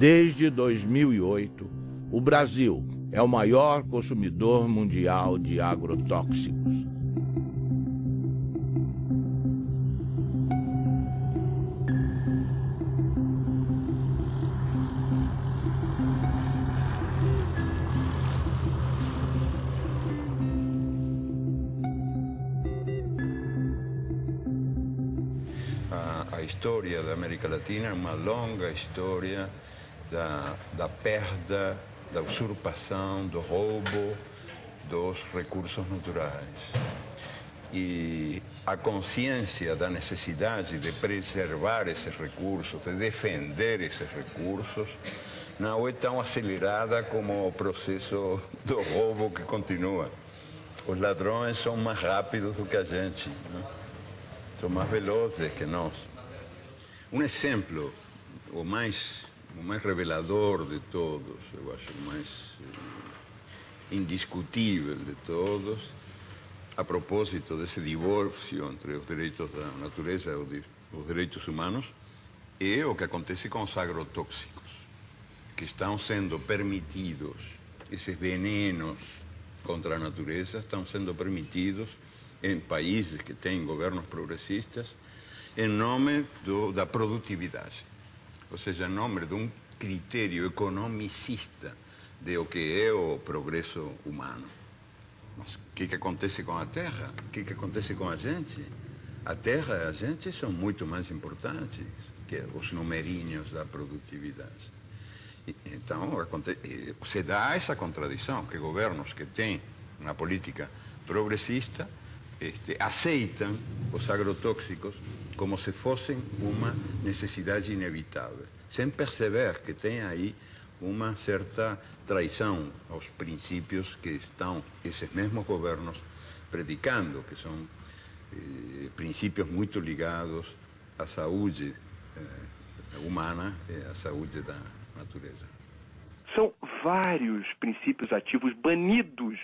Desde 2008, o Brasil é o maior consumidor mundial de agrotóxicos. A história da América Latina é uma longa história da perda, da usurpação, do roubo dos recursos naturais. E a consciência da necessidade de preservar esses recursos, de defender esses recursos, não é tão acelerada como o processo do roubo que continua. Os ladrões são mais rápidos do que a gente, né? São mais velozes que nós. Um exemplo, o mais revelador de todos, eu acho o mais indiscutível de todos, a propósito desse divórcio entre os direitos da natureza e os direitos humanos, é o que acontece com os agrotóxicos, que estão sendo permitidos, esses venenos contra a natureza estão sendo permitidos em países que têm governos progressistas, em nome da produtividade, ou seja, em nome de um critério economicista de o que é o progresso humano. Mas o que acontece com a terra? O que acontece com a gente? A terra e a gente são muito mais importantes que os numerinhos da produtividade. Então, se dá essa contradição, que governos que têm uma política progressista aceitam os agrotóxicos como se fossem uma necessidade inevitável, sem perceber que tem aí uma certa traição aos princípios que estão esses mesmos governos predicando, que são princípios muito ligados à saúde humana e à saúde da natureza. São vários princípios ativos banidos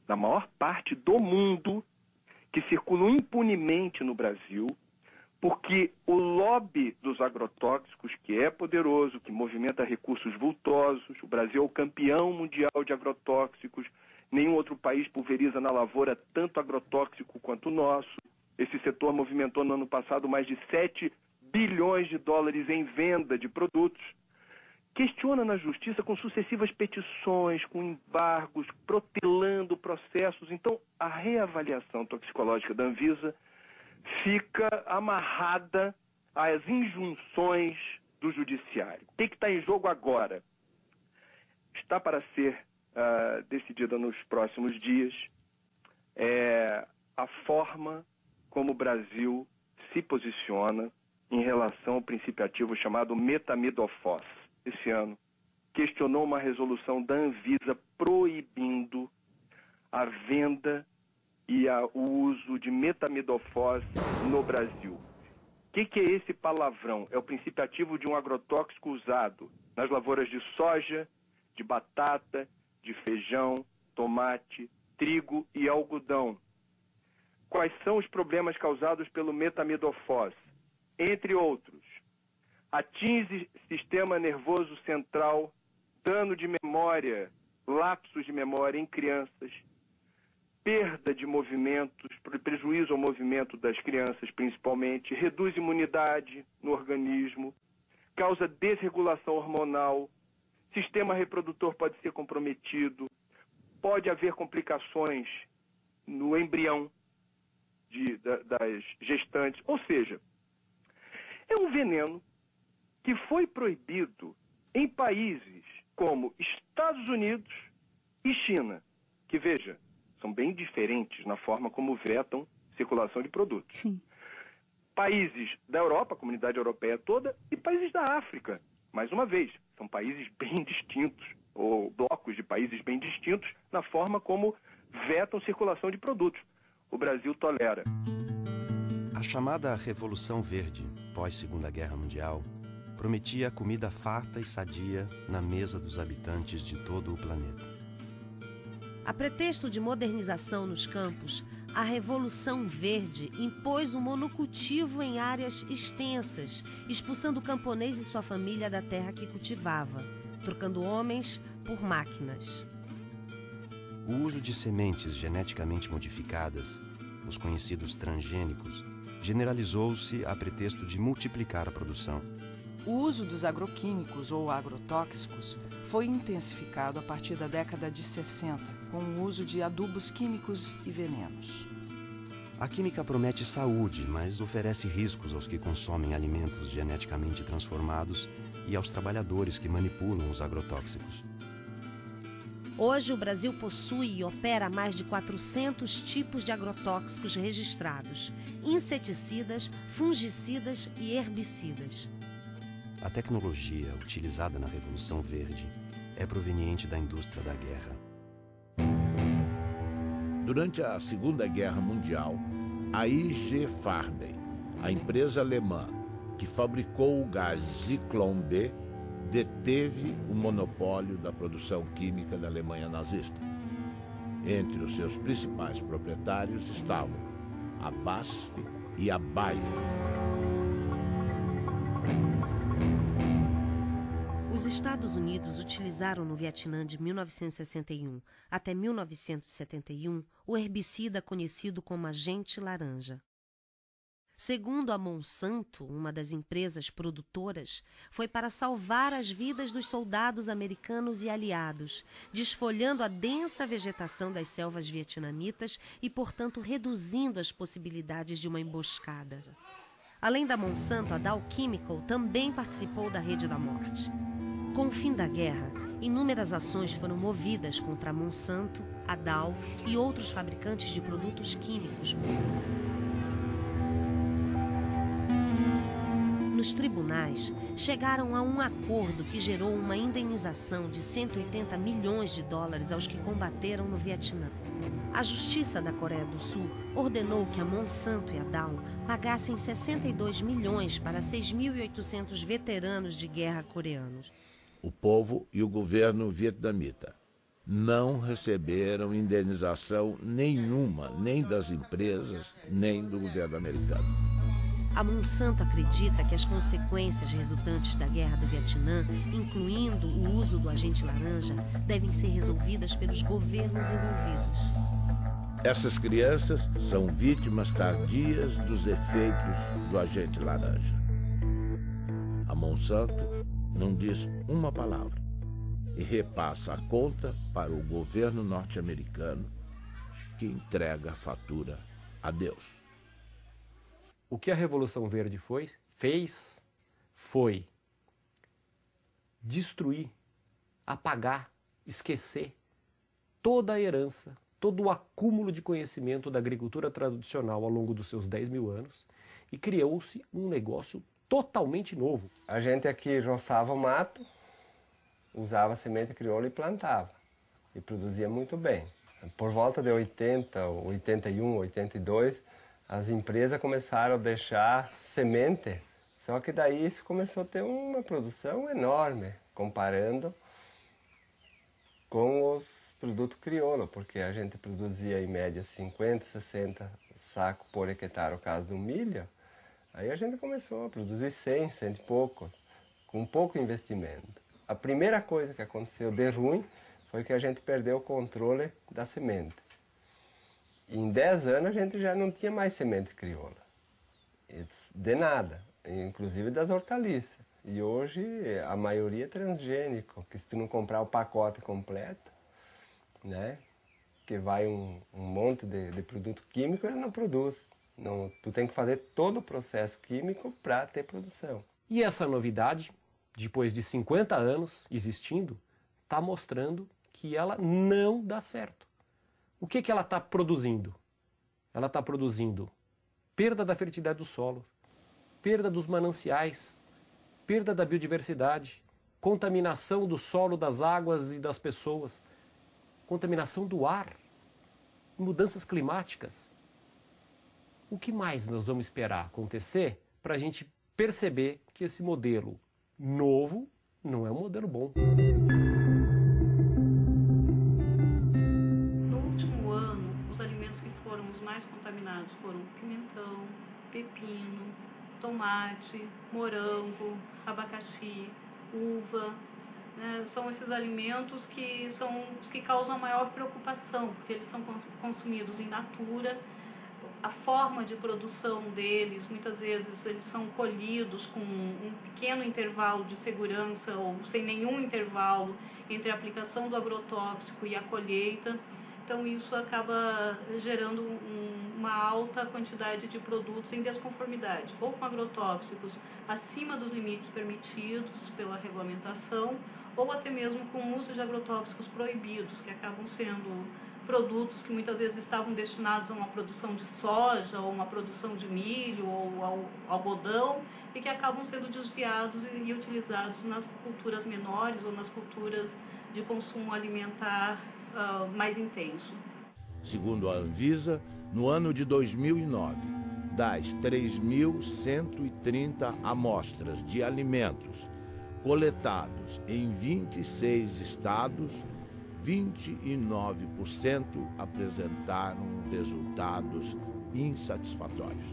na maior parte do mundo que circulam impunemente no Brasil, porque o lobby dos agrotóxicos, que é poderoso, que movimenta recursos vultosos, o Brasil é o campeão mundial de agrotóxicos, nenhum outro país pulveriza na lavoura tanto agrotóxico quanto o nosso. Esse setor movimentou no ano passado mais de 7 bilhões de dólares em venda de produtos. Questiona na justiça com sucessivas petições, com embargos, protelando processos. Então, a reavaliação toxicológica da Anvisa fica amarrada às injunções do judiciário. O que está em jogo agora? Está para ser decidida nos próximos dias a forma como o Brasil se posiciona em relação ao princípio ativo chamado metamidofos. Esse ano, questionou uma resolução da Anvisa proibindo a venda e o uso de metamidofos no Brasil. O que é esse palavrão? É o princípio ativo de um agrotóxico usado nas lavouras de soja, de batata, de feijão, tomate, trigo e algodão. Quais são os problemas causados pelo metamidofos? Entre outros, atinge sistema nervoso central, dano de memória, lapsos de memória em crianças, perda de movimentos, prejuízo ao movimento das crianças principalmente, reduz imunidade no organismo, causa desregulação hormonal, sistema reprodutor pode ser comprometido, pode haver complicações no embrião das gestantes, ou seja, é um veneno que foi proibido em países como Estados Unidos e China, que, veja, são bem diferentes na forma como vetam circulação de produtos. Sim. Países da Europa, a comunidade europeia toda, e países da África. Mais uma vez, são países bem distintos, ou blocos de países bem distintos, na forma como vetam circulação de produtos. O Brasil tolera. A chamada Revolução Verde, pós-Segunda Guerra Mundial, prometia comida farta e sadia na mesa dos habitantes de todo o planeta. A pretexto de modernização nos campos, A Revolução Verde impôs o monocultivo em áreas extensas, expulsando o camponês e sua família da terra que cultivava, trocando homens por máquinas. O uso de sementes geneticamente modificadas, os conhecidos transgênicos, generalizou-se a pretexto de multiplicar a produção. O uso dos agroquímicos ou agrotóxicos foi intensificado a partir da década de 60, com o uso de adubos químicos e venenos. A química promete saúde, mas oferece riscos aos que consomem alimentos geneticamente transformados e aos trabalhadores que manipulam os agrotóxicos. Hoje, o Brasil possui e opera mais de 400 tipos de agrotóxicos registrados, inseticidas, fungicidas e herbicidas. A tecnologia utilizada na Revolução Verde é proveniente da indústria da guerra. Durante a Segunda Guerra Mundial, a IG Farben, a empresa alemã que fabricou o gás Zyklon B, deteve o monopólio da produção química da Alemanha nazista. Entre os seus principais proprietários estavam a BASF e a Bayer. Os Estados Unidos utilizaram no Vietnã de 1961 até 1971 o herbicida conhecido como agente laranja. Segundo a Monsanto, uma das empresas produtoras, foi para salvar as vidas dos soldados americanos e aliados, desfolhando a densa vegetação das selvas vietnamitas e, portanto, reduzindo as possibilidades de uma emboscada. Além da Monsanto, a Dow Chemical também participou da Rede da Morte. Com o fim da guerra, inúmeras ações foram movidas contra a Monsanto, a Dow e outros fabricantes de produtos químicos. Nos tribunais, chegaram a um acordo que gerou uma indenização de 180 milhões de dólares aos que combateram no Vietnã. A Justiça da Coreia do Sul ordenou que a Monsanto e a Dow pagassem 62 milhões para 6.800 veteranos de guerra coreanos. O povo e o governo vietnamita não receberam indenização nenhuma, nem das empresas, nem do governo americano. A Monsanto acredita que as consequências resultantes da guerra do Vietnã, incluindo o uso do agente laranja, devem ser resolvidas pelos governos envolvidos. Essas crianças são vítimas tardias dos efeitos do agente laranja. A Monsanto não diz uma palavra e repassa a conta para o governo norte-americano, que entrega a fatura a Deus. O que a Revolução Verde fez foi destruir, apagar, esquecer toda a herança, todo o acúmulo de conhecimento da agricultura tradicional ao longo dos seus 10 mil anos e criou-se um negócio totalmente novo. A gente aqui roçava o mato, usava semente crioula e plantava. E produzia muito bem. Por volta de 80, 81, 82, as empresas começaram a deixar semente, só que daí isso começou a ter uma produção enorme, comparando com os produtos crioulo, porque a gente produzia em média 50, 60 sacos por hectare no caso do milho, aí a gente começou a produzir 100, 100 e poucos, com pouco investimento. A primeira coisa que aconteceu de ruim foi que a gente perdeu o controle da semente. Em 10 anos a gente já não tinha mais semente crioula, de nada, inclusive das hortaliças. E hoje a maioria é transgênico, que se tu não comprar o pacote completo, né, que vai um monte de produto químico, ele não produz. Não, tu tem que fazer todo o processo químico para ter produção. E essa novidade, depois de 50 anos existindo, está mostrando que ela não dá certo. O que ela está produzindo? Ela está produzindo perda da fertilidade do solo, perda dos mananciais, perda da biodiversidade, contaminação do solo, das águas e das pessoas, contaminação do ar, mudanças climáticas. O que mais nós vamos esperar acontecer para a gente perceber que esse modelo novo não é um modelo bom? No último ano, os alimentos que foram os mais contaminados foram pimentão, pepino, tomate, morango, abacaxi, uva. Né? São esses alimentos que são os que causam a maior preocupação, porque eles são consumidos in natura. A forma de produção deles, muitas vezes eles são colhidos com um pequeno intervalo de segurança ou sem nenhum intervalo entre a aplicação do agrotóxico e a colheita. Então isso acaba gerando uma alta quantidade de produtos em desconformidade, ou com agrotóxicos acima dos limites permitidos pela regulamentação, ou até mesmo com o uso de agrotóxicos proibidos, que acabam sendo produtos que muitas vezes estavam destinados a uma produção de soja, ou uma produção de milho, ou ao algodão, e que acabam sendo desviados e utilizados nas culturas menores ou nas culturas de consumo alimentar mais intenso. Segundo a Anvisa, no ano de 2009, das 3.130 amostras de alimentos coletados em 26 estados, 29% apresentaram resultados insatisfatórios.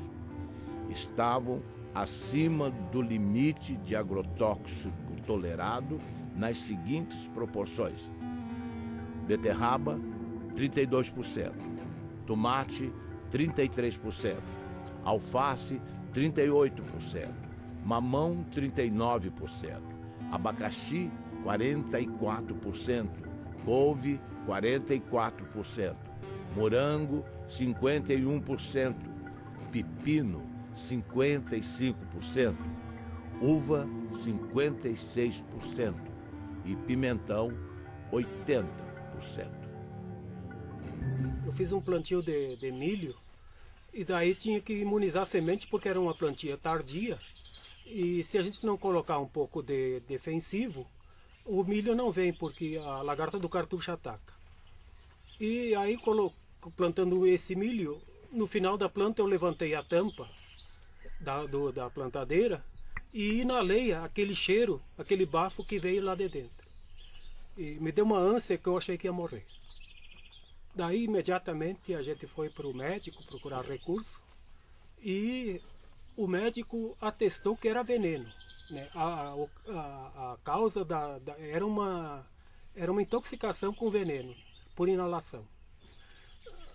Estavam acima do limite de agrotóxico tolerado nas seguintes proporções: beterraba, 32%, tomate, 33%, alface, 38%, mamão, 39%, abacaxi, 44%, couve, 44%, morango, 51%, pepino, 55%, uva, 56% e pimentão, 80%. Eu fiz um plantio de milho e daí tinha que imunizar a semente porque era uma plantia tardia e se a gente não colocar um pouco de defensivo, o milho não vem porque a lagarta do cartucho ataca. E aí plantando esse milho, no final da planta eu levantei a tampa da plantadeira e inalei aquele cheiro, aquele bafo que veio lá de dentro. E me deu uma ânsia que eu achei que ia morrer. Daí imediatamente a gente foi para o médico procurar recurso e o médico atestou que era veneno. Né? A causa era uma intoxicação com veneno por inalação.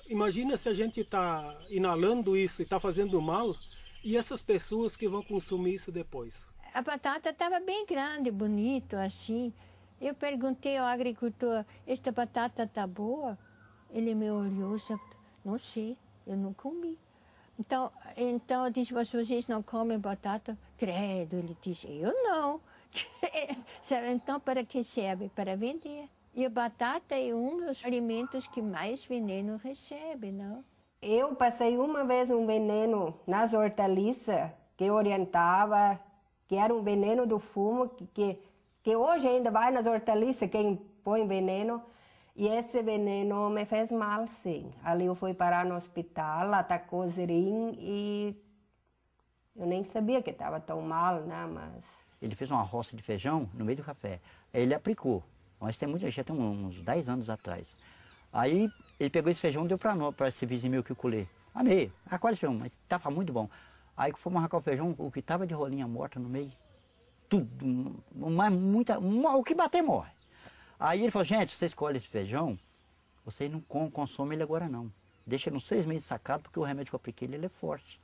Imagina se a gente está inalando isso e está fazendo mal e essas pessoas que vão consumir isso depois. A batata estava bem grande, bonito assim. Eu perguntei ao agricultor, esta batata está boa? Ele me olhou e disse, não sei, eu não comi. Então eu disse, mas vocês não comem batata? Credo, ele disse, eu não. Então para que serve? Para vender. E a batata é um dos alimentos que mais veneno recebe, não? Eu passei uma vez um veneno nas hortaliças que orientava, que era um veneno do fumo, que hoje ainda vai nas hortaliças quem põe veneno. E esse veneno me fez mal, sim. Ali eu fui parar no hospital, atacou o zerim e eu nem sabia que estava tão mal, né? Mas... Ele fez uma roça de feijão no meio do café. Aí ele aplicou. Mas já tem uns 10 anos atrás. Aí ele pegou esse feijão e deu para esse vizinho meu que eu colhei. Amei, qual feijão? Mas estava muito bom. Aí que fomos arrancar o feijão, o que estava de rolinha morta no meio, tudo, o que bater morre. Aí ele falou, gente, você escolhe esse feijão, você não consome ele agora não. Deixa ele uns 6 meses sacado, porque o remédio que eu apliquei ele é forte.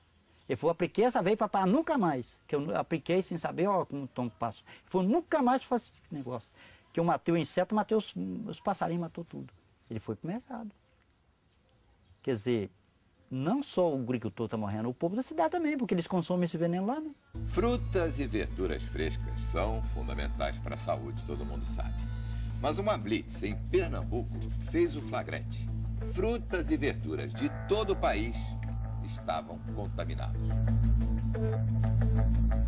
Ele falou, apliquei essa vez para nunca mais. Que eu apliquei sem saber, ó, como tom passo. Ele falou, nunca mais faço esse negócio. Que eu matei o inseto, matei os passarinhos, matou tudo. Ele foi pro mercado. Quer dizer, não só o agricultor está morrendo, o povo da cidade também, porque eles consomem esse veneno lá, né? Frutas e verduras frescas são fundamentais para a saúde, todo mundo sabe. Mas uma blitz em Pernambuco fez o flagrante. Frutas e verduras de todo o país estavam contaminados.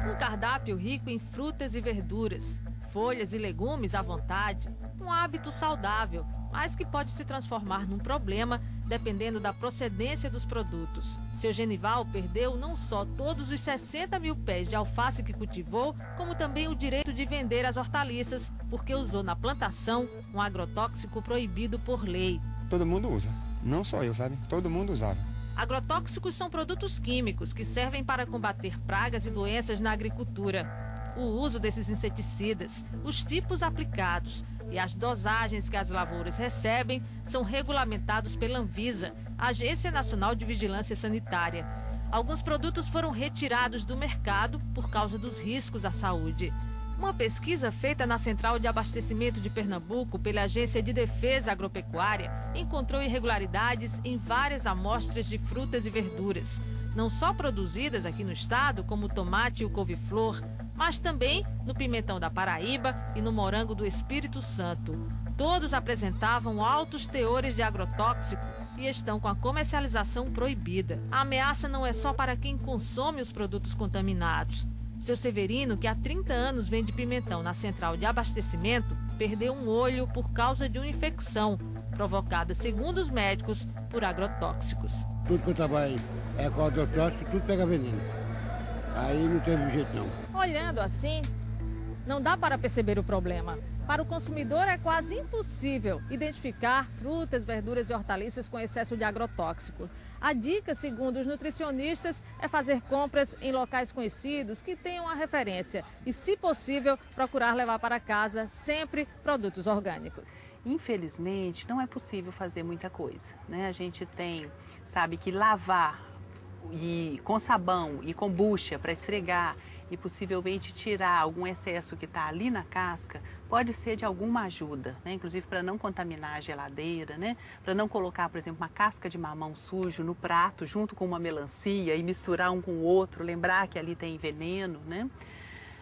Um cardápio rico em frutas e verduras, folhas e legumes à vontade, um hábito saudável, mas que pode se transformar num problema dependendo da procedência dos produtos. Seu Genival perdeu não só todos os 60 mil pés de alface que cultivou, como também o direito de vender as hortaliças, porque usou na plantação um agrotóxico proibido por lei. Todo mundo usa, não só eu, sabe? Todo mundo usava. Agrotóxicos são produtos químicos que servem para combater pragas e doenças na agricultura. O uso desses inseticidas, os tipos aplicados e as dosagens que as lavouras recebem são regulamentados pela Anvisa, Agência Nacional de Vigilância Sanitária. Alguns produtos foram retirados do mercado por causa dos riscos à saúde. Uma pesquisa feita na Central de Abastecimento de Pernambuco pela Agência de Defesa Agropecuária encontrou irregularidades em várias amostras de frutas e verduras, não só produzidas aqui no estado, como o tomate e o couve-flor, mas também no pimentão da Paraíba e no morango do Espírito Santo. Todos apresentavam altos teores de agrotóxico e estão com a comercialização proibida. A ameaça não é só para quem consome os produtos contaminados. Seu Severino, que há 30 anos vende pimentão na central de abastecimento, perdeu um olho por causa de uma infecção provocada, segundo os médicos, por agrotóxicos. Tudo que eu trabalho é com agrotóxico, tudo pega veneno. Aí não teve jeito não. Olhando assim, não dá para perceber o problema. Para o consumidor é quase impossível identificar frutas, verduras e hortaliças com excesso de agrotóxico. A dica, segundo os nutricionistas, é fazer compras em locais conhecidos que tenham a referência e, se possível, procurar levar para casa sempre produtos orgânicos. Infelizmente, não é possível fazer muita coisa, né? A gente sabe que lavar com sabão e com bucha para esfregar e possivelmente tirar algum excesso que está ali na casca, pode ser de alguma ajuda, né? Inclusive para não contaminar a geladeira, né? Para não colocar, por exemplo, uma casca de mamão sujo no prato junto com uma melancia e misturar um com o outro, lembrar que ali tem veneno, né?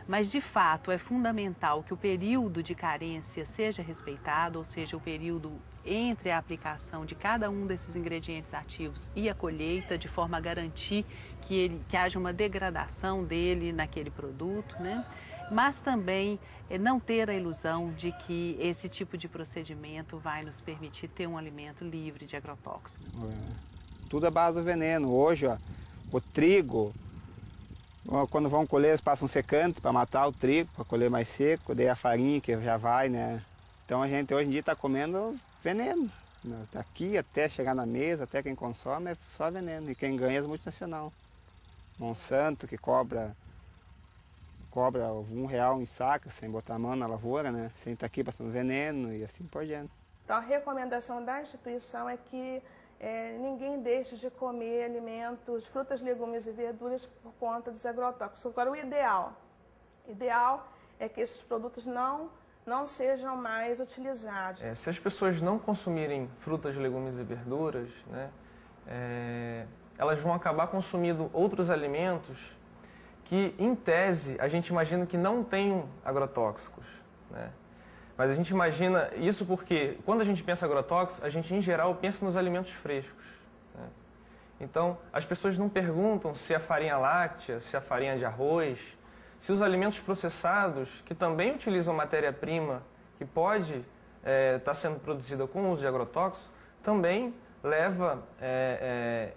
Mas, de fato, é fundamental que o período de carência seja respeitado, ou seja, o período entre a aplicação de cada um desses ingredientes ativos e a colheita, de forma a garantir que haja uma degradação dele naquele produto, né? Mas também não ter a ilusão de que esse tipo de procedimento vai nos permitir ter um alimento livre de agrotóxicos. Tudo é base do veneno. Hoje, ó, o trigo, quando vão colher, eles passam secante para matar o trigo, para colher mais seco, daí a farinha que já vai, né? Então a gente hoje em dia está comendo veneno. Daqui até chegar na mesa, até quem consome, é só veneno. E quem ganha é as multinacionais. Monsanto, que cobra R$1 em saca, sem botar a mão na lavoura, né? Sem estar aqui passando veneno e assim por diante. Então a recomendação da instituição é que ninguém deixe de comer alimentos, frutas, legumes e verduras por conta dos agrotóxicos. Agora, o ideal é que esses produtos não sejam mais utilizados. Se as pessoas não consumirem frutas, legumes e verduras, né, elas vão acabar consumindo outros alimentos que, em tese, a gente imagina que não tenham agrotóxicos, né? Mas a gente imagina isso porque, quando a gente pensa em agrotóxicos, a gente, em geral, pensa nos alimentos frescos, né? Então, as pessoas não perguntam se a farinha láctea, se a farinha de arroz, se os alimentos processados, que também utilizam matéria-prima que pode estar sendo produzida com o uso de agrotóxicos, também leva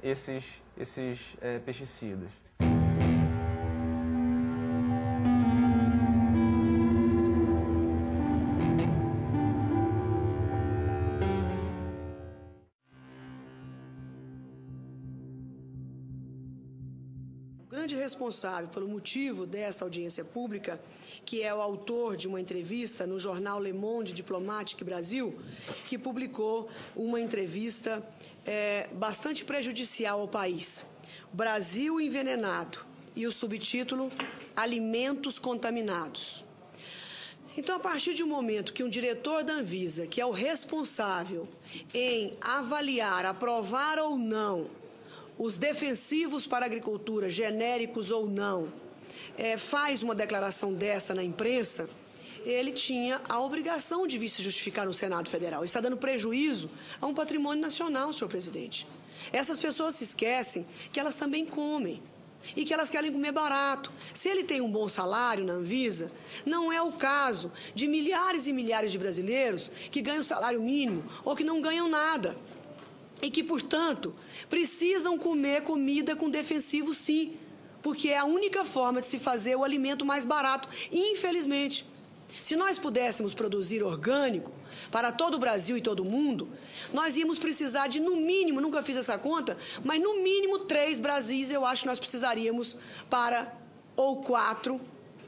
esses pesticidas. Responsável pelo motivo desta audiência pública, que é o autor de uma entrevista no jornal Le Monde Diplomatique Brasil, que publicou uma entrevista bastante prejudicial ao país. Brasil envenenado, e o subtítulo Alimentos contaminados. Então, a partir de um momento que um diretor da Anvisa, que é o responsável em avaliar, aprovar ou não os defensivos para a agricultura, genéricos ou não, faz uma declaração desta na imprensa, ele tinha a obrigação de vir se justificar no Senado Federal. Ele está dando prejuízo a um patrimônio nacional, senhor presidente. Essas pessoas se esquecem que elas também comem e que elas querem comer barato. Se ele tem um bom salário na Anvisa, não é o caso de milhares e milhares de brasileiros que ganham salário mínimo ou que não ganham nada. E que, portanto, precisam comer comida com defensivo, sim, porque é a única forma de se fazer o alimento mais barato, infelizmente. Se nós pudéssemos produzir orgânico para todo o Brasil e todo o mundo, nós íamos precisar de, no mínimo, nunca fiz essa conta, mas no mínimo 3 Brasis eu acho que nós precisaríamos ou 4,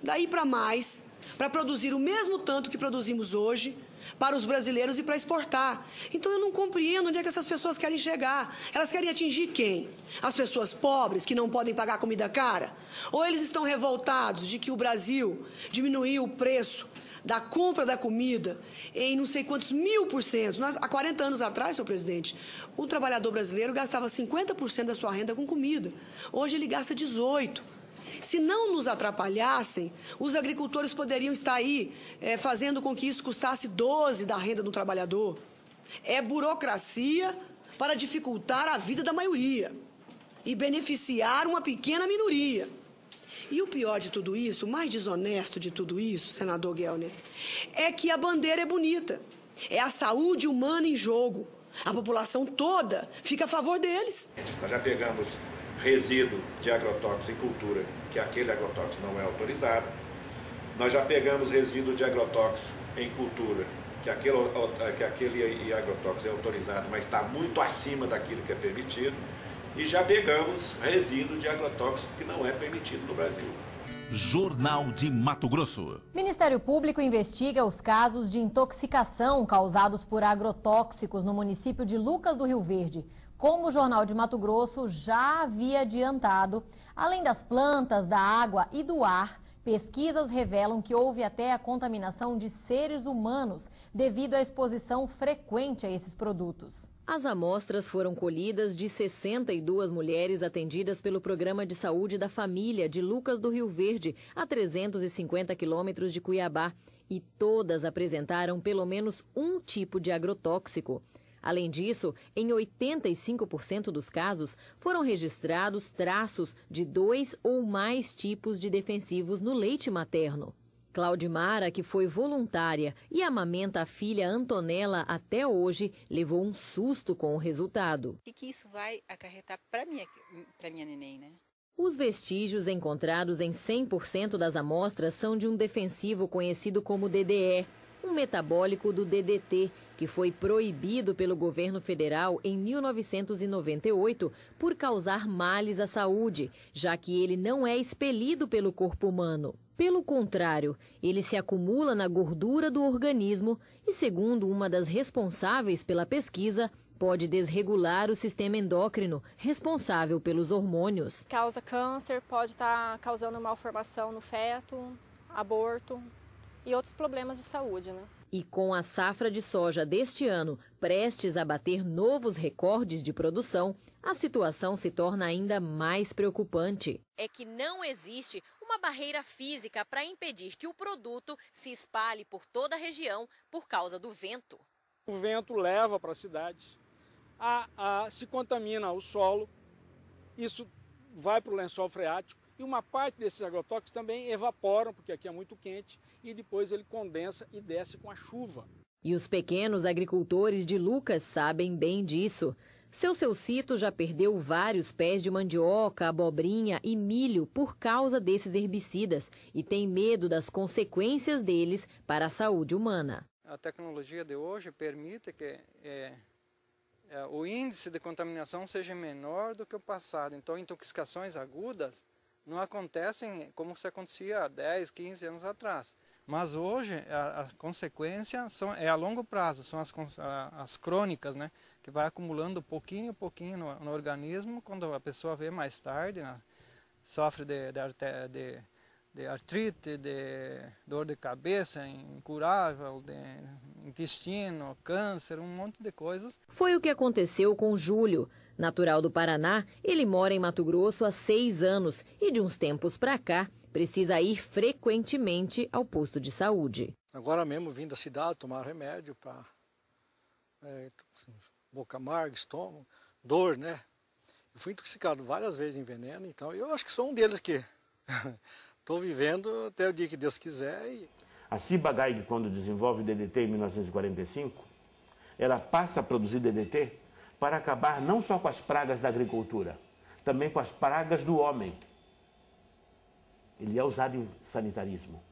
daí para mais, para produzir o mesmo tanto que produzimos hoje para os brasileiros e para exportar. Então eu não compreendo onde é que essas pessoas querem chegar. Elas querem atingir quem? As pessoas pobres que não podem pagar comida cara? Ou eles estão revoltados de que o Brasil diminuiu o preço da compra da comida em não sei quantos 1000%. Há 40 anos atrás, senhor presidente, o trabalhador brasileiro gastava 50% da sua renda com comida. Hoje ele gasta 18%. Se não nos atrapalhassem, os agricultores poderiam estar aí fazendo com que isso custasse 12% da renda do trabalhador. É burocracia para dificultar a vida da maioria e beneficiar uma pequena minoria. E o pior de tudo isso, o mais desonesto de tudo isso, senador Gelner, é que a bandeira é bonita. É a saúde humana em jogo. A população toda fica a favor deles. Nós já pegamos resíduo de agrotóxico em cultura, que aquele agrotóxico não é autorizado. Nós já pegamos resíduo de agrotóxico em cultura, que aquele agrotóxico é autorizado, mas está muito acima daquilo que é permitido. E já pegamos resíduo de agrotóxico que não é permitido no Brasil. Jornal de Mato Grosso. Ministério Público investiga os casos de intoxicação causados por agrotóxicos no município de Lucas do Rio Verde. Como o Jornal de Mato Grosso já havia adiantado, além das plantas, da água e do ar, pesquisas revelam que houve até a contaminação de seres humanos devido à exposição frequente a esses produtos. As amostras foram colhidas de 62 mulheres atendidas pelo Programa de Saúde da Família de Lucas do Rio Verde, a 350 quilômetros de Cuiabá, e todas apresentaram pelo menos um tipo de agrotóxico. Além disso, em 85% dos casos, foram registrados traços de 2 ou mais tipos de defensivos no leite materno. Claudimara, que foi voluntária e amamenta a filha Antonella até hoje, levou um susto com o resultado. O que isso vai acarretar para minha neném, né? Os vestígios encontrados em 100% das amostras são de um defensivo conhecido como DDE, um metabólico do DDT, que foi proibido pelo governo federal em 1998 por causar males à saúde, já que ele não é expelido pelo corpo humano. Pelo contrário, ele se acumula na gordura do organismo e, segundo uma das responsáveis pela pesquisa, pode desregular o sistema endócrino, responsável pelos hormônios. Causa câncer, pode estar causando malformação no feto, aborto e outros problemas de saúde, né? E com a safra de soja deste ano prestes a bater novos recordes de produção, a situação se torna ainda mais preocupante. É que não existe uma barreira física para impedir que o produto se espalhe por toda a região por causa do vento. O vento leva para a cidade, se contamina o solo, isso vai para o lençol freático e uma parte desses agrotóxicos também evaporam, porque aqui é muito quente, e depois ele condensa e desce com a chuva. E os pequenos agricultores de Lucas sabem bem disso. Seu Cito já perdeu vários pés de mandioca, abobrinha e milho por causa desses herbicidas e tem medo das consequências deles para a saúde humana. A tecnologia de hoje permite que o índice de contaminação seja menor do que o passado. Então, intoxicações agudas não acontecem como se acontecia há 10, 15 anos atrás. Mas hoje a consequência é a longo prazo, são as crônicas, né? Que vai acumulando pouquinho a pouquinho no organismo. Quando a pessoa vê mais tarde, né? Sofre de artrite, de dor de cabeça incurável, de intestino, câncer, um monte de coisas. Foi o que aconteceu com Júlio. Natural do Paraná, ele mora em Mato Grosso há 6 anos e de uns tempos para cá precisa ir frequentemente ao posto de saúde. Agora mesmo vim da cidade tomar remédio para boca amarga, estômago, dor, né? Eu fui intoxicado várias vezes em veneno, então eu acho que sou um deles que estou vivendo até o dia que Deus quiser. A Ciba-Geigy, quando desenvolve o DDT em 1945, ela passa a produzir DDT para acabar não só com as pragas da agricultura, também com as pragas do homem. Ele é usado em sanitarismo.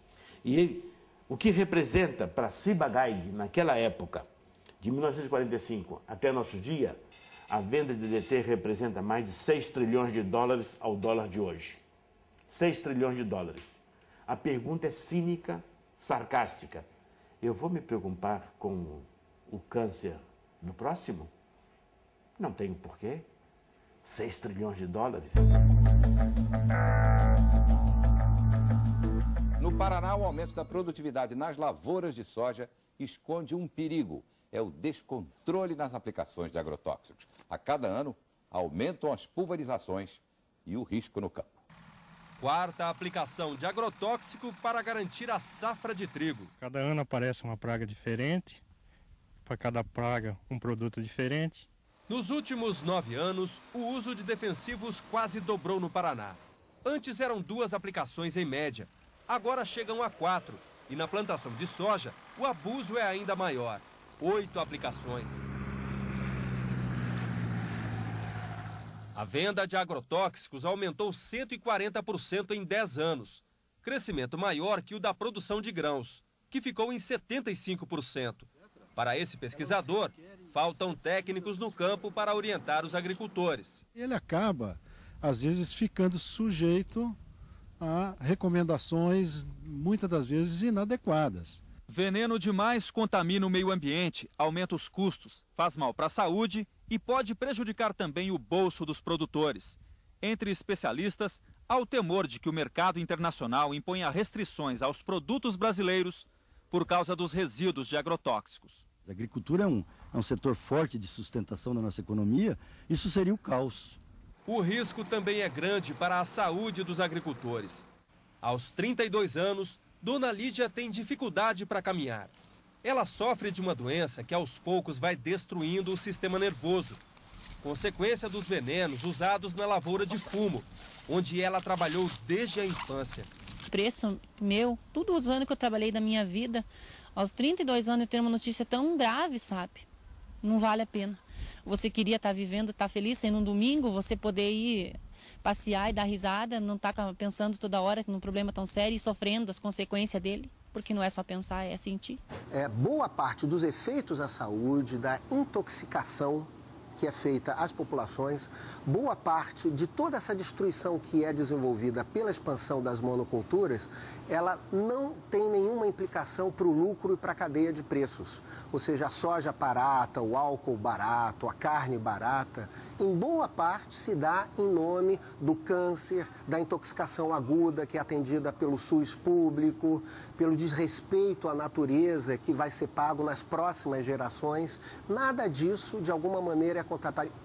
E O que representa para Ciba-Geigy, naquela época, de 1945 até nosso dia, a venda de DDT representa mais de 6 trilhões de dólares ao dólar de hoje. 6 trilhões de dólares. A pergunta é cínica, sarcástica. Eu vou me preocupar com o câncer do próximo? Não tenho porquê. 6 trilhões de dólares. No Paraná, o aumento da produtividade nas lavouras de soja esconde um perigo. É o descontrole nas aplicações de agrotóxicos. A cada ano, aumentam as pulverizações e o risco no campo. Quarta aplicação de agrotóxico para garantir a safra de trigo. Cada ano aparece uma praga diferente, para cada praga um produto diferente. Nos últimos 9 anos, o uso de defensivos quase dobrou no Paraná. Antes eram 2 aplicações em média, agora chegam a 4. E na plantação de soja, o abuso é ainda maior, 8 aplicações. A venda de agrotóxicos aumentou 140% em 10 anos, crescimento maior que o da produção de grãos, que ficou em 75%. Para esse pesquisador, faltam técnicos no campo para orientar os agricultores. Ele acaba, às vezes, ficando sujeito a recomendações, muitas das vezes, inadequadas. Veneno demais contamina o meio ambiente, aumenta os custos, faz mal para a saúde e pode prejudicar também o bolso dos produtores. Entre especialistas, há o temor de que o mercado internacional imponha restrições aos produtos brasileiros por causa dos resíduos de agrotóxicos. A agricultura é um setor forte de sustentação da nossa economia, isso seria o caos. O risco também é grande para a saúde dos agricultores. Aos 32 anos, Dona Lídia tem dificuldade para caminhar. Ela sofre de uma doença que aos poucos vai destruindo o sistema nervoso, consequência dos venenos usados na lavoura de fumo, onde ela trabalhou desde a infância. Preço meu, todos os anos que eu trabalhei da minha vida, aos 32 anos eu ter uma notícia tão grave, sabe? Não vale a pena. Você queria estar vivendo, estar feliz, sendo um domingo, você poder ir passear e dar risada, não estar pensando toda hora num problema tão sério e sofrendo as consequências dele, porque não é só pensar, é sentir. Boa parte dos efeitos à saúde, da intoxicação que é feita às populações, boa parte de toda essa destruição que é desenvolvida pela expansão das monoculturas, ela não tem nenhuma implicação para o lucro e para a cadeia de preços. Ou seja, a soja barata, o álcool barato, a carne barata, em boa parte se dá em nome do câncer, da intoxicação aguda que é atendida pelo SUS público, pelo desrespeito à natureza que vai ser pago nas próximas gerações. Nada disso, de alguma maneira, é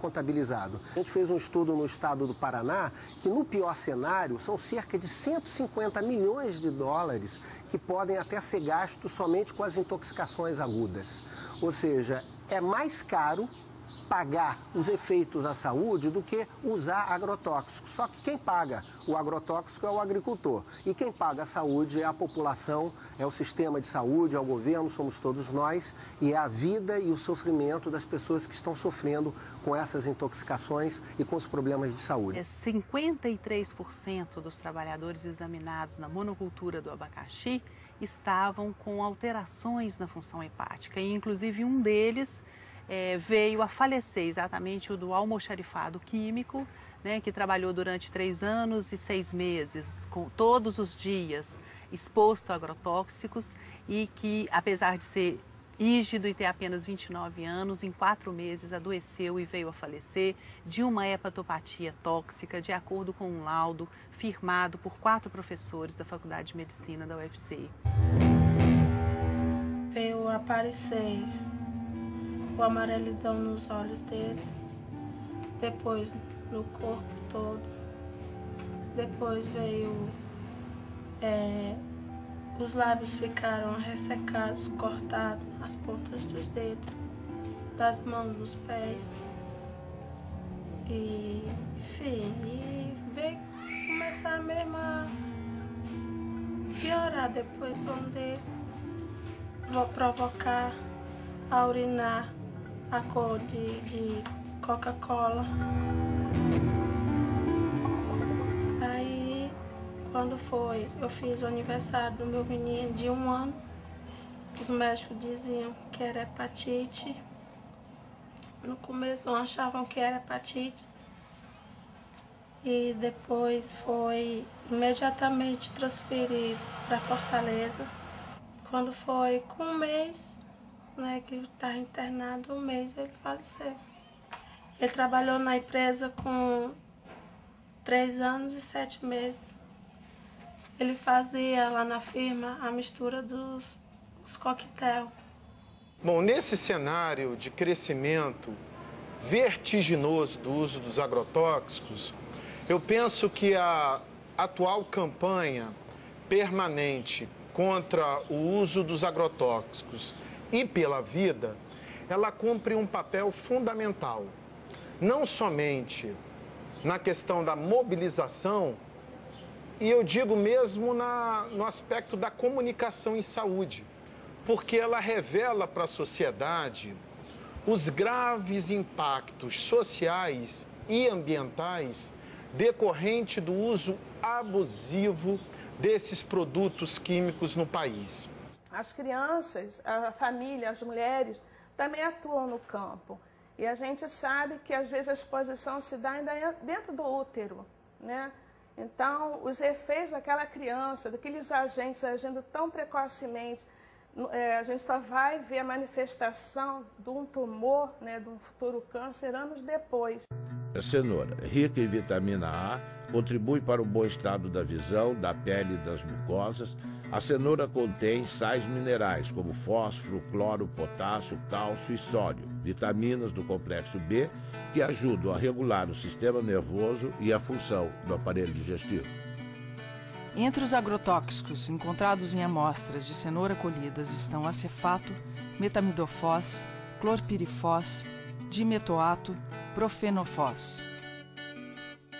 contabilizado. A gente fez um estudo no estado do Paraná que, no pior cenário, são cerca de 150 milhões de dólares que podem até ser gastos somente com as intoxicações agudas. Ou seja, é mais caro pagar os efeitos à saúde do que usar agrotóxicos. Só que quem paga o agrotóxico é o agricultor. E quem paga a saúde é a população, é o sistema de saúde, é o governo, somos todos nós. E é a vida e o sofrimento das pessoas que estão sofrendo com essas intoxicações e com os problemas de saúde. 53% dos trabalhadores examinados na monocultura do abacaxi estavam com alterações na função hepática. E, inclusive, um deles veio a falecer, exatamente o do almoxarifado químico, né, que trabalhou durante 3 anos e 6 meses, todos os dias, exposto a agrotóxicos e que, apesar de ser rígido e ter apenas 29 anos, em 4 meses adoeceu e veio a falecer de uma hepatopatia tóxica, de acordo com um laudo firmado por 4 professores da Faculdade de Medicina da UFC. Veio aparecer o amarelidão nos olhos dele, depois no corpo todo, depois veio, os lábios ficaram ressecados, cortados, as pontas dos dedos, das mãos, dos pés, e enfim, e veio começar mesmo a piorar depois, onde vou provocar a urinar a cor de Coca-Cola. Aí, quando foi, eu fiz o aniversário do meu menino de 1 ano, Os médicos diziam que era hepatite. No começo não achavam que era hepatite. E depois foi imediatamente transferido para Fortaleza. Quando foi com um mês, né, que ele estava internado, um mês ele faleceu. Ele trabalhou na empresa com 3 anos e 7 meses. Ele fazia lá na firma a mistura dos coquetel. Bom, nesse cenário de crescimento vertiginoso do uso dos agrotóxicos, eu penso que a atual campanha permanente contra o uso dos agrotóxicos e pela vida, ela cumpre um papel fundamental, não somente na questão da mobilização, e eu digo mesmo no aspecto da comunicação em saúde, porque ela revela para a sociedade os graves impactos sociais e ambientais decorrente do uso abusivo desses produtos químicos no país. As crianças, a família, as mulheres também atuam no campo. E a gente sabe que às vezes a exposição se dá ainda dentro do útero, né? Então, os efeitos daquela criança, daqueles agentes agindo tão precocemente, a gente só vai ver a manifestação de um tumor, né, de um futuro câncer, anos depois. A cenoura, rica em vitamina A, contribui para o bom estado da visão, da pele e das mucosas. A cenoura contém sais minerais como fósforo, cloro, potássio, cálcio e sódio, vitaminas do complexo B, que ajudam a regular o sistema nervoso e a função do aparelho digestivo. Entre os agrotóxicos encontrados em amostras de cenoura colhidas estão acefato, metamidofós, clorpirifós, dimetoato, profenofós.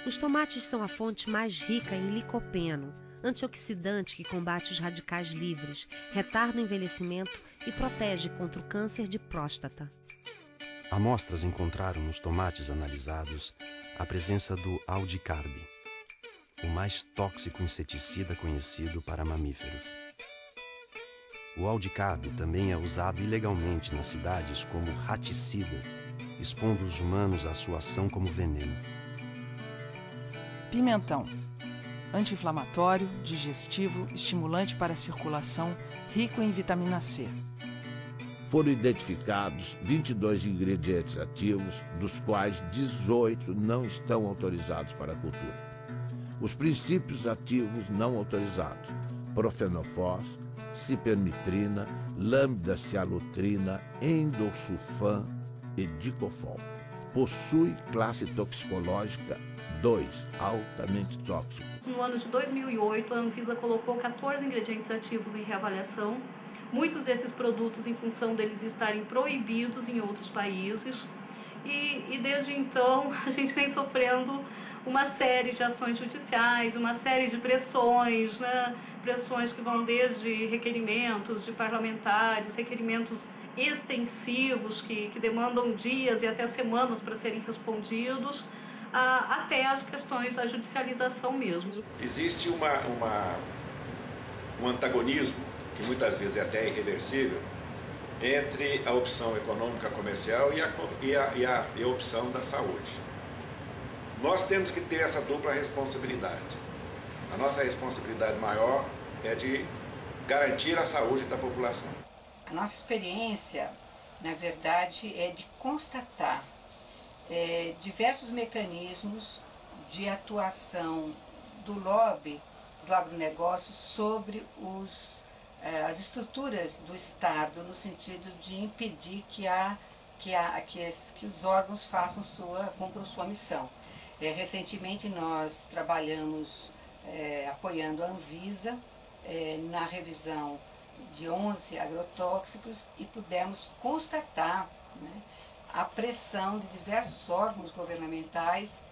Os tomates são a fonte mais rica em licopeno, antioxidante que combate os radicais livres, retarda o envelhecimento e protege contra o câncer de próstata. Amostras encontraram nos tomates analisados a presença do aldicarb, o mais tóxico inseticida conhecido para mamíferos. O aldicarb também é usado ilegalmente nas cidades como raticida, expondo os humanos à sua ação como veneno. Pimentão. Anti-inflamatório, digestivo, estimulante para a circulação, rico em vitamina C. Foram identificados 22 ingredientes ativos, dos quais 18 não estão autorizados para a cultura. Os princípios ativos não autorizados: profenofós, cipermitrina, lambda-cialutrina, endosulfan e dicofol. Possui classe toxicológica 2, altamente tóxico. No ano de 2008, a Anvisa colocou 14 ingredientes ativos em reavaliação. Muitos desses produtos, em função deles estarem proibidos em outros países. E desde então, a gente vem sofrendo uma série de ações judiciais, uma série de pressões, né? Pressões que vão desde requerimentos de parlamentares, requerimentos extensivos que demandam dias e até semanas para serem respondidos, até as questões da judicialização mesmo. Existe um antagonismo, que muitas vezes é até irreversível, entre a opção econômica comercial e a opção da saúde. Nós temos que ter essa dupla responsabilidade. A nossa responsabilidade maior é de garantir a saúde da população. A nossa experiência, na verdade, é de constatar diversos mecanismos de atuação do lobby do agronegócio sobre as estruturas do Estado, no sentido de impedir que os órgãos cumpram sua missão. Recentemente nós trabalhamos apoiando a Anvisa na revisão de 11 agrotóxicos e pudemos constatar, né, a pressão de diversos órgãos governamentais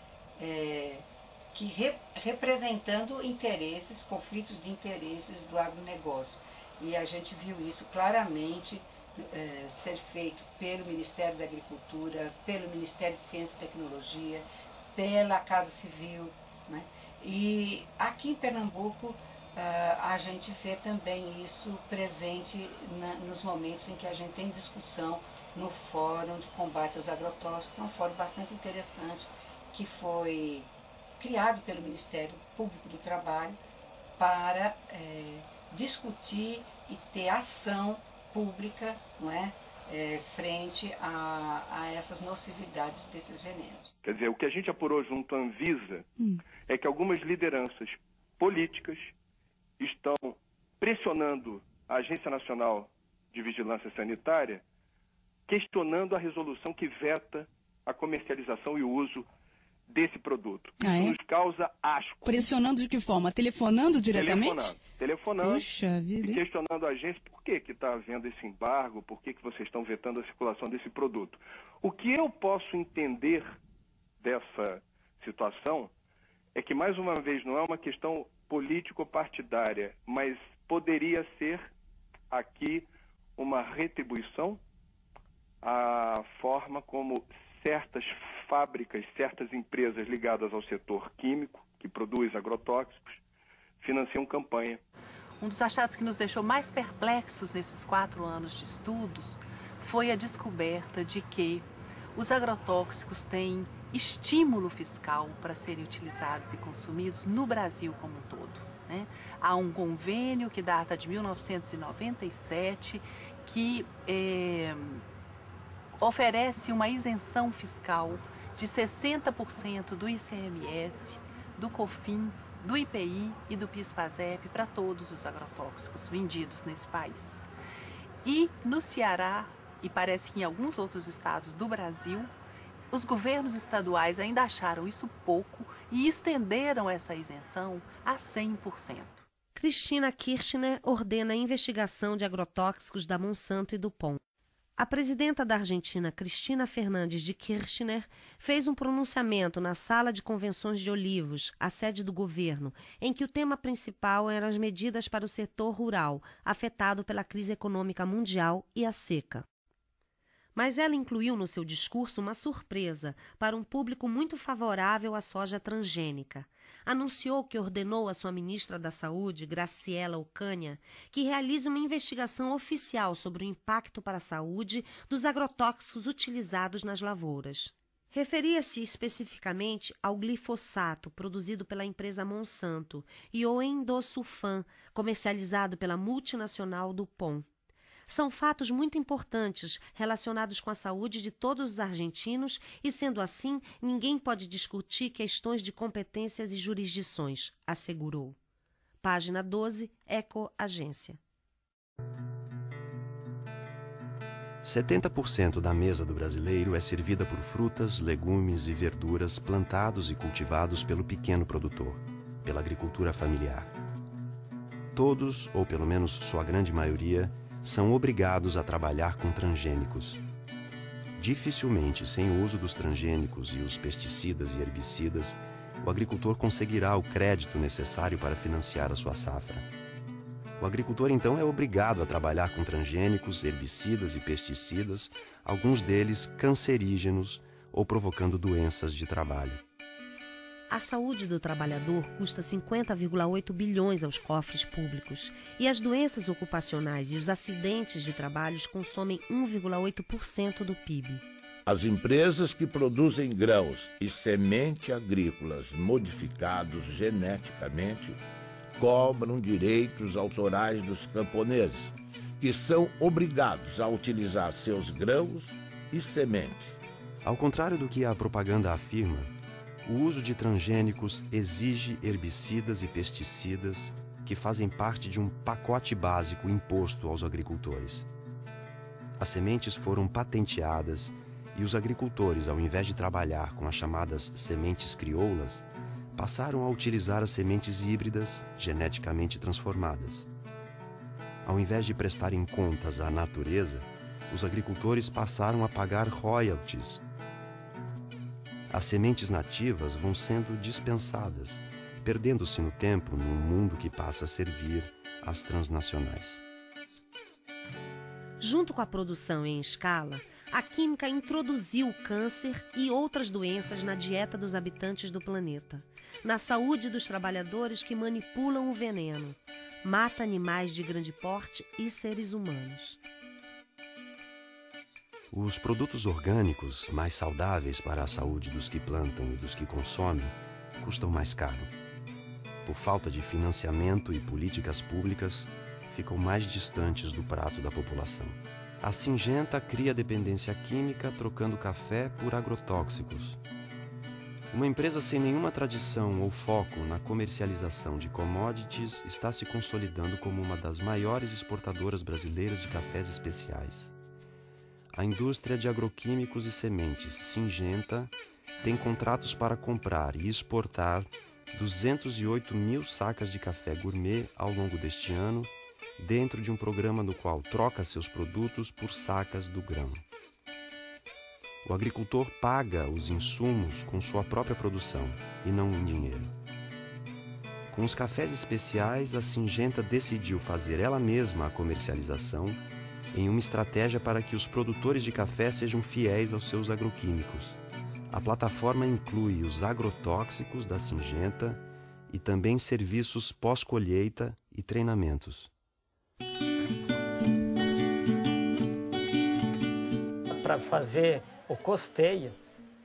representando interesses, conflitos de interesses do agronegócio. E a gente viu isso claramente ser feito pelo Ministério da Agricultura, pelo Ministério de Ciência e Tecnologia, pela Casa Civil, né? E aqui em Pernambuco a gente vê também isso presente nos momentos em que a gente tem discussão no Fórum de Combate aos Agrotóxicos, que é um fórum bastante interessante, que foi criado pelo Ministério Público do Trabalho para discutir e ter ação pública, não é, frente a essas nocividades desses venenos. Quer dizer, o que a gente apurou junto à Anvisa é que algumas lideranças políticas estão pressionando a Agência Nacional de Vigilância Sanitária, questionando a resolução que veta a comercialização e o uso desse produto. Isso nos causa asco. Pressionando de que forma? Telefonando diretamente? Telefonando Puxa vida, e questionando a agência por que está havendo esse embargo, por que vocês estão vetando a circulação desse produto. O que eu posso entender dessa situação é que, mais uma vez, não é uma questão político-partidária, mas poderia ser aqui uma retribuição à forma como certas fábricas, certas empresas ligadas ao setor químico, que produz agrotóxicos, financiam campanha. Um dos achados que nos deixou mais perplexos nesses 4 anos de estudos foi a descoberta de que os agrotóxicos têm estímulo fiscal para serem utilizados e consumidos no Brasil como um todo, né? Há um convênio que data de 1997 que oferece uma isenção fiscal de 60% do ICMS, do COFINS, do IPI e do PIS/PASEP para todos os agrotóxicos vendidos nesse país. E no Ceará, e parece que em alguns outros estados do Brasil, os governos estaduais ainda acharam isso pouco e estenderam essa isenção a 100%. Cristina Kirchner ordena a investigação de agrotóxicos da Monsanto e do POM. A presidenta da Argentina, Cristina Fernandes de Kirchner, fez um pronunciamento na Sala de Convenções de Olivos, a sede do governo, em que o tema principal eram as medidas para o setor rural, afetado pela crise econômica mundial e a seca. Mas ela incluiu no seu discurso uma surpresa para um público muito favorável à soja transgênica. Anunciou que ordenou à sua ministra da Saúde, Graciela Ocaña, que realize uma investigação oficial sobre o impacto para a saúde dos agrotóxicos utilizados nas lavouras. Referia-se especificamente ao glifosato, produzido pela empresa Monsanto, e ao endosulfan, comercializado pela multinacional do POM. São fatos muito importantes relacionados com a saúde de todos os argentinos e, sendo assim, ninguém pode discutir questões de competências e jurisdições, assegurou. Página 12, Eco Agência. 70% da mesa do brasileiro é servida por frutas, legumes e verduras plantados e cultivados pelo pequeno produtor, pela agricultura familiar. Todos, ou pelo menos sua grande maioria, são obrigados a trabalhar com transgênicos. Dificilmente, sem o uso dos transgênicos e os pesticidas e herbicidas, o agricultor conseguirá o crédito necessário para financiar a sua safra. O agricultor, então, é obrigado a trabalhar com transgênicos, herbicidas e pesticidas, alguns deles cancerígenos ou provocando doenças de trabalho. A saúde do trabalhador custa 50,8 bilhões aos cofres públicos e as doenças ocupacionais e os acidentes de trabalho consomem 1,8% do PIB. As empresas que produzem grãos e semente agrícolas modificados geneticamente cobram direitos autorais dos camponeses, que são obrigados a utilizar seus grãos e semente. Ao contrário do que a propaganda afirma, o uso de transgênicos exige herbicidas e pesticidas que fazem parte de um pacote básico imposto aos agricultores. As sementes foram patenteadas e os agricultores, ao invés de trabalhar com as chamadas sementes crioulas, passaram a utilizar as sementes híbridas geneticamente transformadas. Ao invés de prestarem contas à natureza, os agricultores passaram a pagar royalties. As sementes nativas vão sendo dispensadas, perdendo-se no tempo num mundo que passa a servir às transnacionais. Junto com a produção em escala, a química introduziu o câncer e outras doenças na dieta dos habitantes do planeta. na saúde dos trabalhadores que manipulam o veneno, mata animais de grande porte e seres humanos. Os produtos orgânicos, mais saudáveis para a saúde dos que plantam e dos que consomem, custam mais caro. Por falta de financiamento e políticas públicas, ficam mais distantes do prato da população. A Syngenta cria dependência química trocando café por agrotóxicos. Uma empresa sem nenhuma tradição ou foco na comercialização de commodities está se consolidando como uma das maiores exportadoras brasileiras de cafés especiais. A indústria de agroquímicos e sementes, Syngenta, tem contratos para comprar e exportar 208 mil sacas de café gourmet ao longo deste ano, dentro de um programa no qual troca seus produtos por sacas do grão. O agricultor paga os insumos com sua própria produção e não em dinheiro. Com os cafés especiais, a Syngenta decidiu fazer ela mesma a comercialização em uma estratégia para que os produtores de café sejam fiéis aos seus agroquímicos. A plataforma inclui os agrotóxicos da Syngenta e também serviços pós-colheita e treinamentos. Para fazer o custeio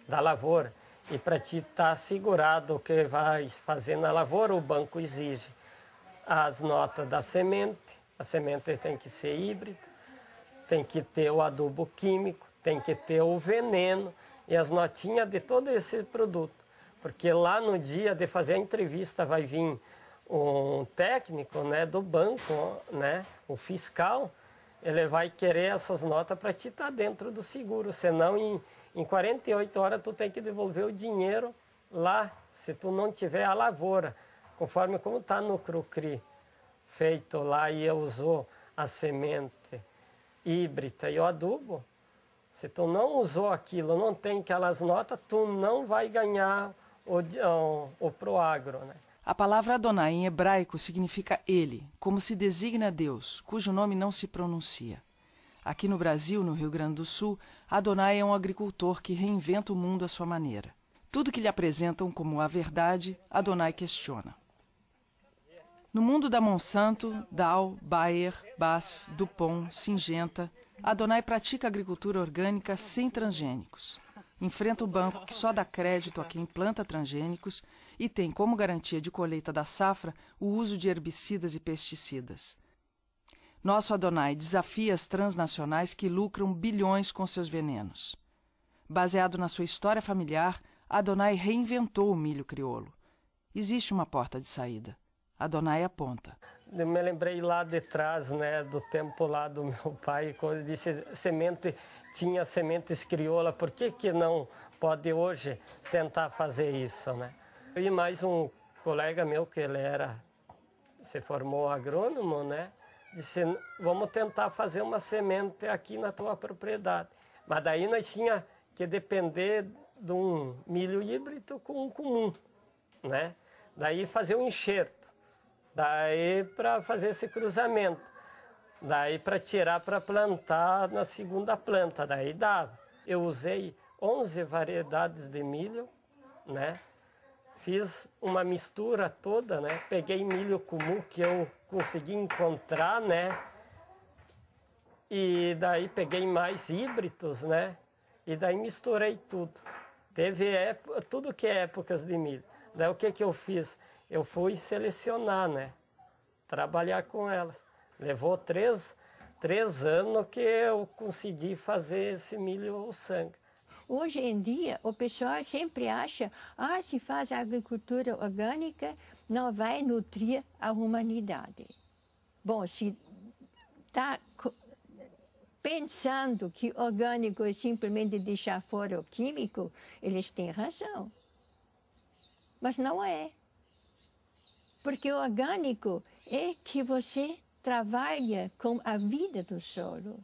da lavoura e para te estar assegurado o que vai fazer na lavoura, o banco exige as notas da semente. A semente tem que ser híbrida, tem que ter o adubo químico, tem que ter o veneno e as notinhas de todo esse produto. Porque lá no dia de fazer a entrevista vai vir um técnico, né, do banco, né, o fiscal, ele vai querer essas notas para te estar dentro do seguro, senão em 48 horas tu tem que devolver o dinheiro lá, se tu não tiver a lavoura, conforme como está no Crucri, feito lá e usou a semente híbrida e o adubo, se tu não usou aquilo, não tem aquelas notas, tu não vai ganhar o Proagro, né? A palavra Adonai em hebraico significa ele, como se designa Deus, cujo nome não se pronuncia. Aqui no Brasil, no Rio Grande do Sul, Adonai é um agricultor que reinventa o mundo à sua maneira. Tudo que lhe apresentam como a verdade, Adonai questiona. No mundo da Monsanto, Dow, Bayer, BASF, DuPont, Syngenta, Adonai pratica agricultura orgânica sem transgênicos. Enfrenta o banco que só dá crédito a quem planta transgênicos e tem como garantia de colheita da safra o uso de herbicidas e pesticidas. Nosso Adonai desafia as transnacionais que lucram bilhões com seus venenos. Baseado na sua história familiar, Adonai reinventou o milho crioulo. Existe uma porta de saída. Adonai aponta. Eu me lembrei lá de trás, né, do tempo lá do meu pai, quando ele disse tinha sementes crioula, por que não pode hoje tentar fazer isso, né? E mais um colega meu, que ele se formou agrônomo, né, disse, vamos tentar fazer uma semente aqui na tua propriedade. Mas daí nós tinha que depender de um milho híbrido com um comum, né? Daí fazer um enxerto. Daí para fazer esse cruzamento, daí para tirar para plantar na segunda planta, daí dava. Eu usei 11 variedades de milho, né? Fiz uma mistura toda, né? Peguei milho comum que eu consegui encontrar, né? E daí peguei mais híbridos, né? E daí misturei tudo. Teve tudo que é épocas de milho. Daí o que eu fiz? Eu fui selecionar, né? Trabalhar com elas. Levou três anos que eu consegui fazer esse milho sangue. Hoje em dia, o pessoal sempre acha, se faz agricultura orgânica, não vai nutrir a humanidade. Bom, se está pensando que orgânico é simplesmente deixar fora o químico, eles têm razão. Mas não é. Porque o orgânico é que você trabalha com a vida do solo.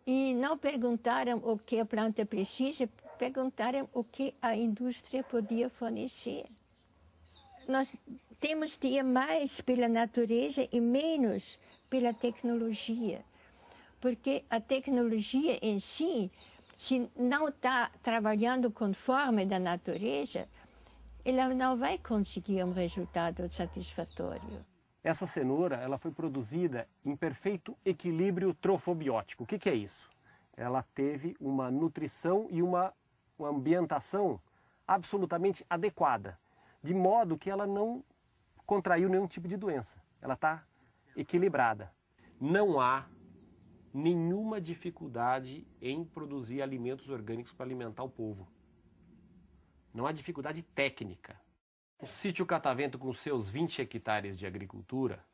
E não perguntaram o que a planta precisa, perguntaram o que a indústria podia fornecer. Nós temos de ir mais pela natureza e menos pela tecnologia. Porque a tecnologia em si, se não está trabalhando conforme da natureza, ela não vai conseguir um resultado satisfatório. Essa cenoura ela foi produzida em perfeito equilíbrio trofobiótico. O que é isso? Ela teve uma nutrição e uma ambientação absolutamente adequada, de modo que ela não contraiu nenhum tipo de doença. Ela está equilibrada. Não há nenhuma dificuldade em produzir alimentos orgânicos para alimentar o povo. Não há dificuldade técnica. O sítio Catavento, com seus 20 hectares de agricultura,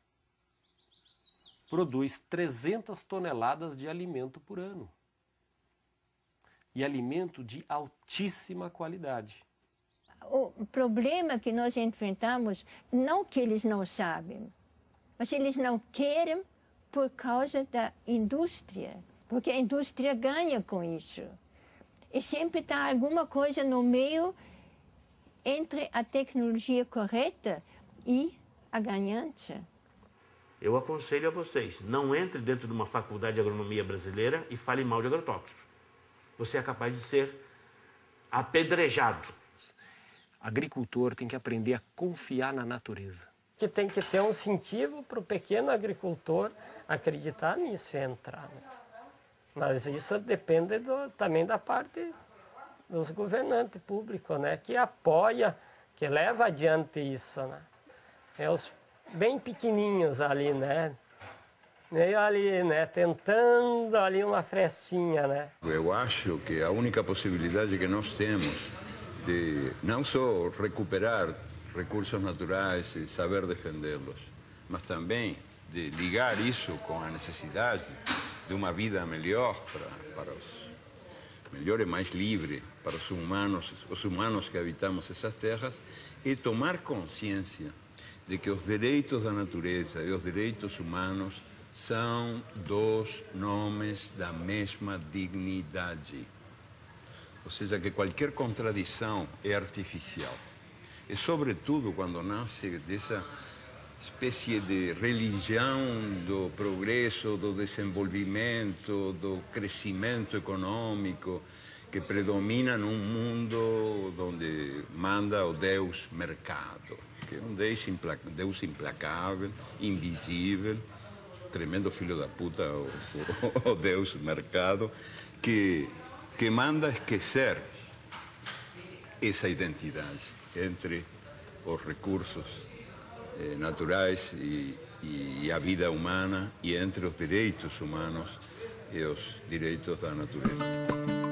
produz 300 toneladas de alimento por ano. E alimento de altíssima qualidade. O problema que nós enfrentamos, não que eles não sabem, mas eles não querem por causa da indústria, porque a indústria ganha com isso. E sempre está alguma coisa no meio entre a tecnologia correta e a ganância. Eu aconselho a vocês, não entre dentro de uma faculdade de agronomia brasileira e fale mal de agrotóxicos. Você é capaz de ser apedrejado. Agricultor tem que aprender a confiar na natureza. Que tem que ter um incentivo para o pequeno agricultor acreditar nisso e entrar. Né? Mas isso depende também da parte dos governantes públicos, né? Que apoia, que leva adiante isso. Né? É os bem pequenininhos ali, né? Meio ali, né? Tentando ali uma frestinha, né? Eu acho que a única possibilidade que nós temos de não só recuperar recursos naturais e saber defendê-los, mas também de ligar isso com a necessidade de uma vida melhor para os melhor e mais livre para os humanos que habitamos essas terras, e tomar consciência de que os direitos da natureza e os direitos humanos são dois nomes da mesma dignidade. Ou seja, que qualquer contradição é artificial. E, sobretudo, quando nasce dessa espécie de religião do progresso, do desenvolvimento, do crescimento econômico, que predomina num mundo onde manda o Deus mercado, que é um Deus implacável, invisível, tremendo filho da puta, o Deus mercado, que manda esquecer essa identidade entre os recursos naturais e a vida humana, e entre os direitos humanos e os direitos da natureza.